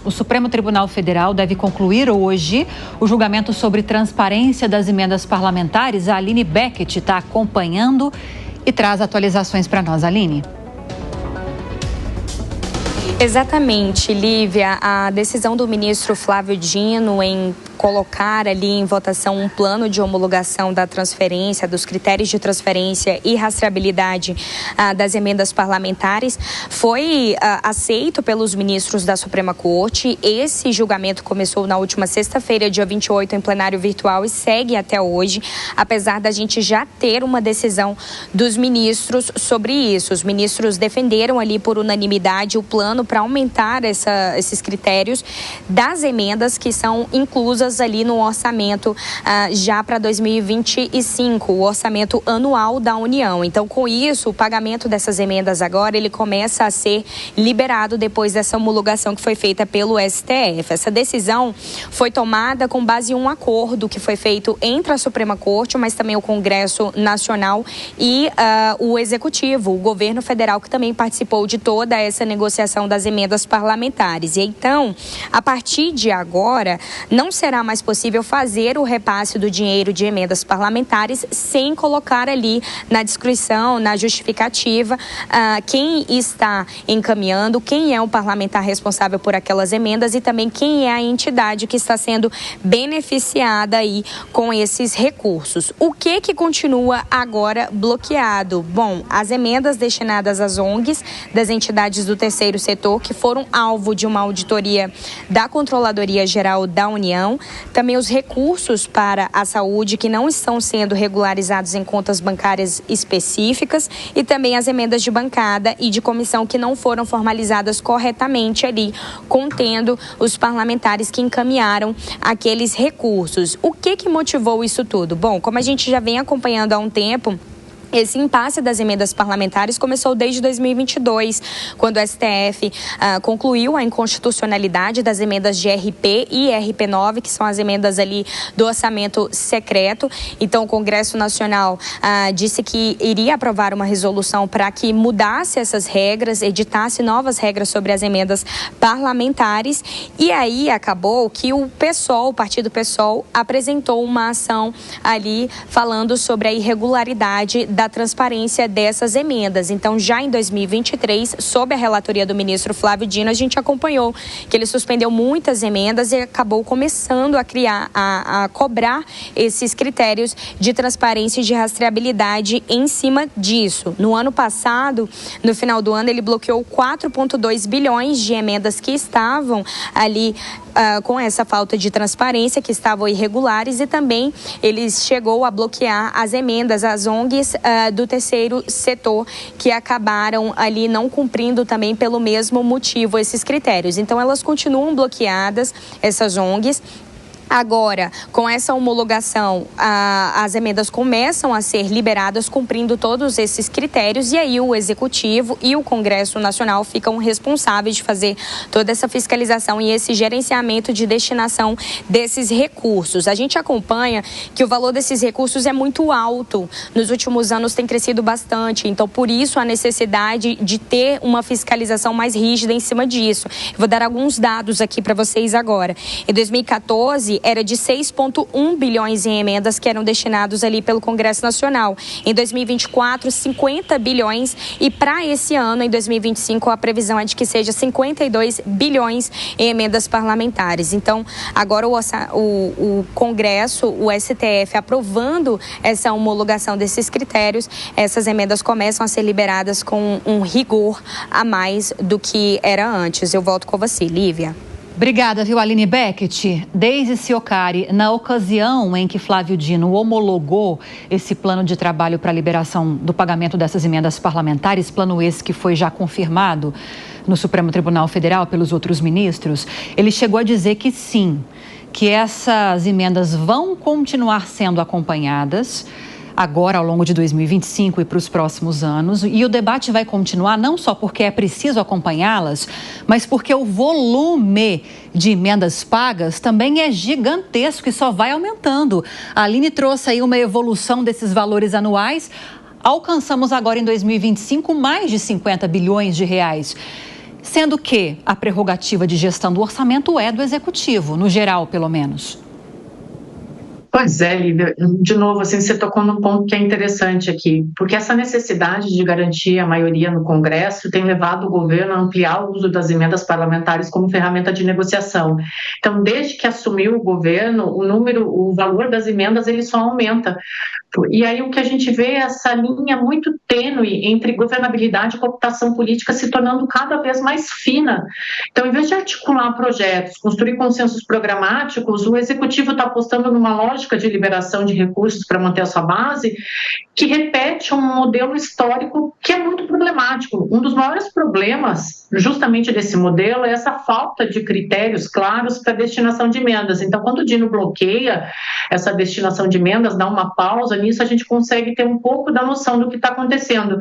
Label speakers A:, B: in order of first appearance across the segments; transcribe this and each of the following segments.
A: O Supremo Tribunal Federal deve concluir hoje o julgamento sobre transparência das emendas parlamentares. A Aline Beckett está acompanhando e traz atualizações para nós. Aline.
B: Exatamente, Lívia. A decisão do ministro Flávio Dino em colocar ali em votação um plano de homologação da transferência, dos critérios de transferência e rastreabilidade das emendas parlamentares foi aceito pelos ministros da Suprema Corte. Esse julgamento começou na última sexta-feira, dia 28, em plenário virtual e segue até hoje, apesar da gente já ter uma decisão dos ministros sobre isso. Os ministros defenderam ali por unanimidade o plano para aumentar esses critérios das emendas que são inclusas ali no orçamento já para 2025, o orçamento anual da União. Então, com isso, o pagamento dessas emendas agora, ele começa a ser liberado depois dessa homologação que foi feita pelo STF. Essa decisão foi tomada com base em um acordo que foi feito entre a Suprema Corte, mas também o Congresso Nacional e o Executivo, o governo federal, que também participou de toda essa negociação das emendas parlamentares. E então, a partir de agora, não será mais possível fazer o repasse do dinheiro de emendas parlamentares sem colocar ali na descrição, na justificativa, quem está encaminhando, quem é o parlamentar responsável por aquelas emendas e também quem é a entidade que está sendo beneficiada aí com esses recursos. O que continua agora bloqueado? Bom, as emendas destinadas às ONGs das entidades do terceiro setor que foram alvo de uma auditoria da Controladoria Geral da União, também os recursos para a saúde que não estão sendo regularizados em contas bancárias específicas e também as emendas de bancada e de comissão que não foram formalizadas corretamente ali, contendo os parlamentares que encaminharam aqueles recursos. O que motivou isso tudo? Bom, como a gente já vem acompanhando há um tempo, esse impasse das emendas parlamentares começou desde 2022, quando o STF concluiu a inconstitucionalidade das emendas de RP e RP9, que são as emendas ali do orçamento secreto. Então, o Congresso Nacional disse que iria aprovar uma resolução para que mudasse essas regras, editasse novas regras sobre as emendas parlamentares. E aí acabou que o PSOL, o Partido PSOL, apresentou uma ação ali falando sobre a irregularidade da transparência dessas emendas. Então, já em 2023, sob a relatoria do ministro Flávio Dino, a gente acompanhou que ele suspendeu muitas emendas e acabou começando a cobrar esses critérios de transparência e de rastreabilidade em cima disso. No ano passado, no final do ano, ele bloqueou 4,2 bilhões de emendas que estavam ali com essa falta de transparência, que estavam irregulares, e também ele chegou a bloquear as emendas, as ONGs do terceiro setor, que acabaram ali não cumprindo também pelo mesmo motivo esses critérios. Então, elas continuam bloqueadas, essas ONGs. Agora, com essa homologação, as emendas começam a ser liberadas cumprindo todos esses critérios e aí o Executivo e o Congresso Nacional ficam responsáveis de fazer toda essa fiscalização e esse gerenciamento de destinação desses recursos. A gente acompanha que o valor desses recursos é muito alto. Nos últimos anos tem crescido bastante, então por isso a necessidade de ter uma fiscalização mais rígida em cima disso. Eu vou dar alguns dados aqui para vocês agora. Em 2014, era de 6,1 bilhões em emendas que eram destinados ali pelo Congresso Nacional. Em 2024, 50 bilhões e para esse ano, em 2025, a previsão é de que seja 52 bilhões em emendas parlamentares. Então, agora o Congresso, o STF, aprovando essa homologação desses critérios, essas emendas começam a ser liberadas com um rigor a mais do que era antes. Eu volto com você, Lívia.
A: Obrigada, viu, Aline Beckett. Deise Ciocari, na ocasião em que Flávio Dino homologou esse plano de trabalho para a liberação do pagamento dessas emendas parlamentares, plano esse que foi já confirmado no Supremo Tribunal Federal pelos outros ministros, ele chegou a dizer que sim, que essas emendas vão continuar sendo acompanhadas agora ao longo de 2025 e para os próximos anos. E o debate vai continuar não só porque é preciso acompanhá-las, mas porque o volume de emendas pagas também é gigantesco e só vai aumentando. A Aline trouxe aí uma evolução desses valores anuais. Alcançamos agora em 2025 mais de 50 bilhões de reais. sendo que a prerrogativa de gestão do orçamento é do Executivo, no geral, pelo menos.
C: Pois é, Lívia, de novo, assim, você tocou num ponto que é interessante aqui, porque essa necessidade de garantir a maioria no Congresso tem levado o governo a ampliar o uso das emendas parlamentares como ferramenta de negociação. Então, desde que assumiu o governo, o valor das emendas, ele só aumenta. E aí o que a gente vê é essa linha muito tênue entre governabilidade e cooptação política se tornando cada vez mais fina. Então, em vez de articular projetos, construir consensos programáticos, o Executivo está apostando numa lógica de liberação de recursos para manter a sua base, que repete um modelo histórico que é muito problemático. Um dos maiores problemas, justamente desse modelo, é essa falta de critérios claros para a destinação de emendas. Então, quando o Dino bloqueia essa destinação de emendas, dá uma pausa, nisso a gente consegue ter um pouco da noção do que está acontecendo.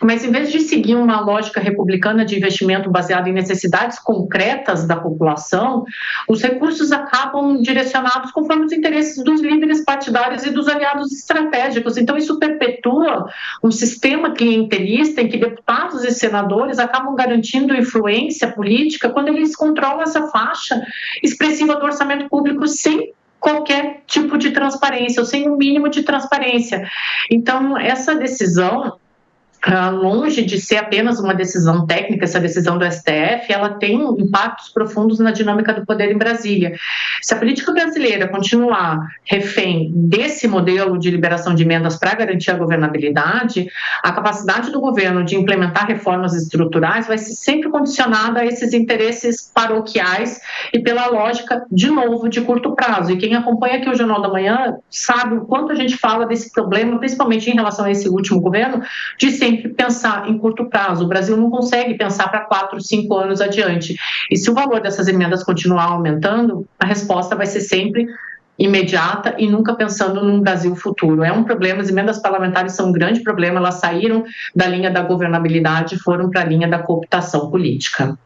C: Mas, em vez de seguir uma lógica republicana de investimento baseado em necessidades concretas da população, os recursos acabam direcionados conforme os interesses dos líderes partidários e dos aliados estratégicos. Então, isso perpetua um sistema clientelista em que deputados e senadores acabam garantindo influência política quando eles controlam essa faixa expressiva do orçamento público sem qualquer tipo de transparência, ou sem um mínimo de transparência. Então, essa decisão, longe de ser apenas uma decisão técnica, essa decisão do STF, ela tem impactos profundos na dinâmica do poder em Brasília. Se a política brasileira continuar refém desse modelo de liberação de emendas para garantir a governabilidade, a capacidade do governo de implementar reformas estruturais vai ser sempre condicionada a esses interesses paroquiais e pela lógica, de novo, de curto prazo. E quem acompanha aqui o Jornal da Manhã sabe o quanto a gente fala desse problema, principalmente em relação a esse último governo, de sempre pensar em curto prazo. O Brasil não consegue pensar para 4, 5 anos adiante. E se o valor dessas emendas continuar aumentando, a resposta vai ser sempre imediata e nunca pensando num Brasil futuro. É um problema, as emendas parlamentares são um grande problema, elas saíram da linha da governabilidade e foram para a linha da cooptação política.